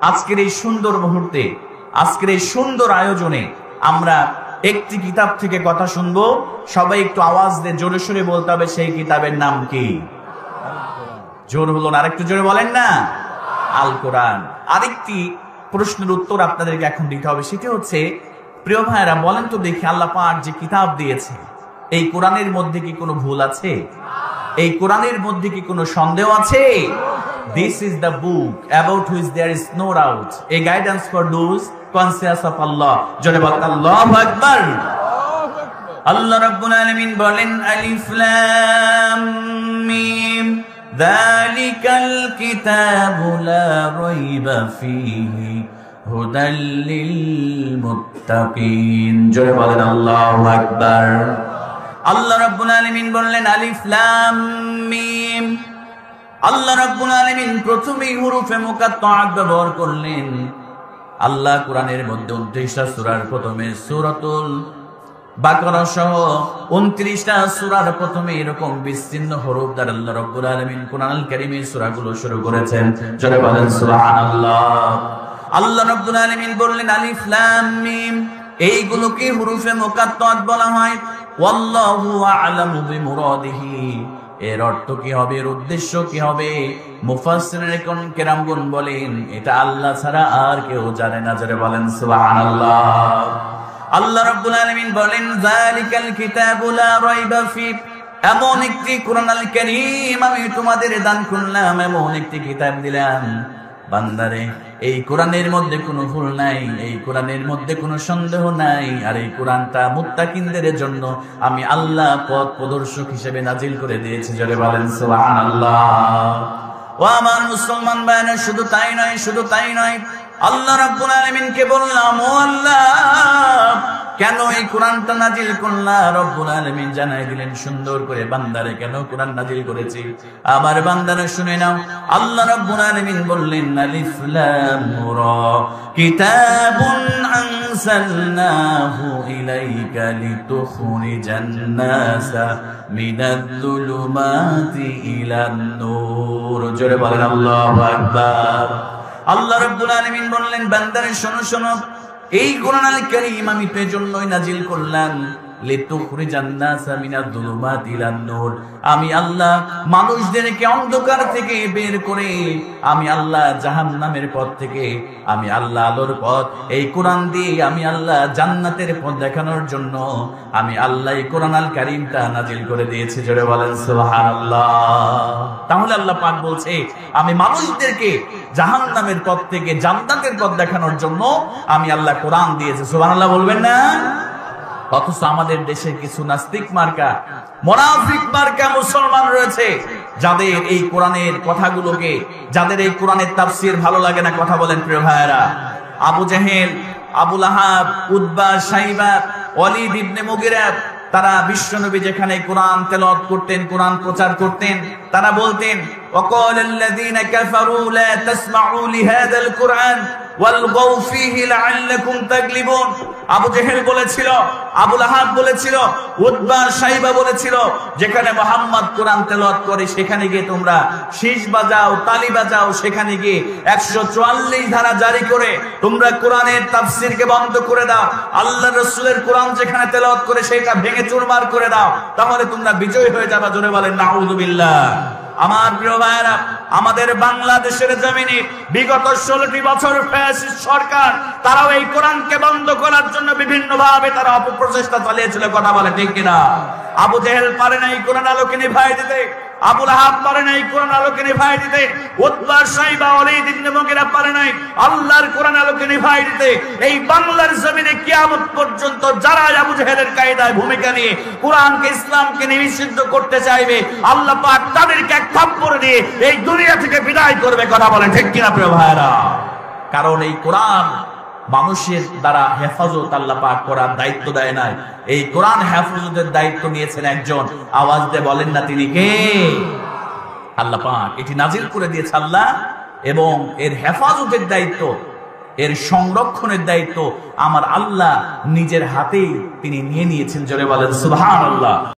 আজকের এই সুন্দর মুহূর্তে, আজকের এই সুন্দর আয়োজনে আমরা একটি কিতাব থেকে কথা শুনবো। সবাই একটু আওয়াজ দিয়ে জোরে সোরে বলতে হবে সেই কিতাবের নাম কি? জোর হলো না, আরেকটু জোরে বলেন না। আল কোরআন। আরেকটি প্রশ্নের উত্তর আপনাদেরকে এখন দিতে হবে, সেটা হচ্ছে, প্রিয় ভাইরা বলেন তো দেখি, আল্লাহ পাক যে কিতাব দিয়েছে এই কোরআনের মধ্যে কি কোনো ভুল আছে? এই কোরআনের মধ্যে কি কোনো সন্দেহ আছে? This is the book about which there is no doubt, a guidance for those conscious of Allah. জোরে বলেন আল্লাহু আকবার। আল্লাহ রাব্বুল আলামিন বলেন, আলিফ লাম মিম যালিকাল কিতাবু লা রাইবা ফীহি হুদাল লিল মুত্তাকিন। জোরে বলেন আল্লাহু আকবার। আল্লাহ রাব্বুল আলামিন বললেন আলিফ লাম মিম। আল্লাহ রাব্বুল আলামিন প্রথমেই হুরুফে মুকাত্তাআত ব্যবহার করলেন। আল্লাহ কোরআনের মধ্যে 29টা সূরার প্রথমে সূরাতুল বাকারা সহ 29টা সূরার প্রথমে এরকম বিচ্ছিন্ন হরফ দ্বারা আল্লাহ রাব্বুল আলামিন কোরআনুল কারীমের সূরাগুলো শুরু করেছেন। জোরে বলেন সুবহানাল্লাহ। আল্লাহ রাব্বুল আলামিন বললেন আলিফ লাম মিম, এইগুলোকে হুরুফে মুকাত্তাআত বলা হয়। ওয়াল্লাহু আ'লামু বিমুরাদিহি, এর অর্থ কি হবে, এর উদ্দেশ্য কি হবে, মুফাসসিরিন কেরামগণ বলেন এটা আল্লাহ ছাড়া আর কেউ জানে না। জোরে বলেন সুবহানাল্লাহ। আল্লাহ রাব্বুল আলামিন বলেন যালিকাল কিতাবু লা রাইবা ফী, এমন একটি কোরআনুল কারীম আমি তোমাদের দান করলাম, এমন একটি কিতাব দিলাম বান্দারে, এই কোরআনের মধ্যে কোনো ভুল নাই, এই কোরআনের মধ্যে কোনো সন্দেহ নাই, আর এই কোরআনটা মুত্তাকিনদের জন্য আমি আল্লাহ পথ প্রদর্শক হিসেবে নাজিল করে দিয়েছি। জোরে বলেন সুবহানাল্লাহ। ও আমার মুসলমান ভাইরা, শুধু তাই নয়, শুধু তাই নয়, আল্লাহ রাব্বুল আলামিনকে বললাম, ও আল্লাহ কেন এই কোরআনটা নাজিল করলা? রব্বুল আলামিন জানাই দিলেন সুন্দর করে, বান্দারে কেন কোরআন নাজিল করেছি আমার বান্দারা শুনে নাও। আল্লাহ রাব্বুল আলামিন বললেন আলিফ লাম রা কিতাবুন আনসালনাহু ইলাইকা লিতুখরিজান নাসা মিনাজ-যুলুমাতি ইলান নূর। জোরে বলেন আল্লাহু আকবার। আল্লাহ রাব্বুল আলামিন বললেন বান্দারে শোনো শোনো, এই কোরআনুল কারীম আমি তো এজন্যই নাজিল করলাম লিতুখরিজান নাসা মিনাজ-যুলুমাতি ইলান নূর, আমি আল্লাহ মানুষদেরকে অন্ধকার থেকে বের করে, আমি আল্লাহ জাহান্নামের পথ থেকে আমি আল্লাহ আলোর পথ, এই কোরআন দিয়ে আমি আল্লাহ জান্নাতের পথ দেখানোর জন্য আমি আল্লাহ এই কোরআনুল কারীমটা নাজিল করে দিয়েছি। জোরে বলেন সুবহানাল্লাহ। তাহলে আল্লাহ পাক বলছে আমি মানুষদেরকে জাহান্নামের পথ থেকে জান্নাতের পথ দেখানোর জন্য আমি আল্লাহ কোরআন দিয়েছি। সুবহানাল্লাহ বলবেন না? অথচ আমাদের দেশে কিছু নাস্তিক মার্কা, মুনাফিক মার্কা মুসলমান রয়েছে, যাদের এই কোরআনের কথাগুলোকে, যাদের এই কোরআনের তাফসীর ভালো লাগে না। কথা বলেন প্রিয় ভাইয়েরা, আবু জেহেল, আবু লাহাব, উতবা, শাইবা, ওয়ালিদ ইবনে মুগিরা, তারা বিশ্বনবী যেখানে কোরআন তেলাওয়াত করতেন, কোরআন প্রচার করতেন, তারা বলতেন ওয়াকালাল্লাযীনা কাফারু লা তাসমাউ লিহাযাল কুরআন ওয়ালগাউ ফীহি লাআল্লাকুম তাগলিবুন। আবু জেহেল বলেছিল, আবু লাহাব বলেছিল, উতবা শাইবা বলেছিল, যেখানে মুহাম্মদ কোরআন তেলাওয়াত করে সেখানে গিয়ে তোমরা শীষ বাজাও, তালি বাজাও, সেখানে গিয়ে 144 ধারা জারি করে তোমরা কোরআনের তাফসীরকে বন্ধ করে দাও, আল্লাহর রাসূলের কোরআন যেখানে তেলাওয়াত করে সেটা ভেঙে চুরমার করে দাও, তাহলে তোমরা বিজয় হয়ে যাবে। জোরে বলেন নাউযুবিল্লাহ। আমার প্রিয় ভাইরা, আমাদের বাংলাদেশের জমিনে বিগত 16টি বছর ফ্যাসিস্ট সরকার তারাও এই কোরআনকে বন্ধ করার জন্য বিভিন্ন ভাবে তারা অপপ্রচেষ্টা চালিয়েছিল। কথা বলে ঠিক কিনা? আবু জেহেল পারে না এই কোরআন আলোকে নিভাই দিতে, আবু লাহাব পারে নাই কোরআন আলোকে নিভাই দিতে, উতবা শাইবা ওয়ালিদ ইবনে মুগিরা পারে নাই আল্লাহর কোরআন আলোকে নিভাই দিতে। এই বাংলার জমিনে কিয়ামত পর্যন্ত যারা আবু জেহেলের কায়দায় ভূমিকা নিয়ে কোরআনকে, ইসলামকে নিষিদ্ধ করতে চাইবে, আল্লাহ পাক তাদেরকে এক থাপ্পড় দিয়ে এই দুনিয়া থেকে বিদায় করবে। কথা বলেন ঠিক কিনা প্রিয় ভাইরা? কারণ এই কোরআন মানুষের দ্বারা হেফাজত আল্লাহ পাক করার দায়িত্ব দেয় নাই, এই কোরআন হেফাজতের দায়িত্ব নিয়েছেন একজন। আওয়াজ দিয়ে বলেন না তিনি কে? আল্লাহ পাক এটি নাজিল করে দিয়েছে আল্লাহ, এবং এর হেফাজতের দায়িত্ব, এর সংরক্ষণের দায়িত্ব আমার আল্লাহ নিজের হাতেই তিনি নিয়ে নিয়েছেন। জোরে বলেন সুবহানাল্লাহ।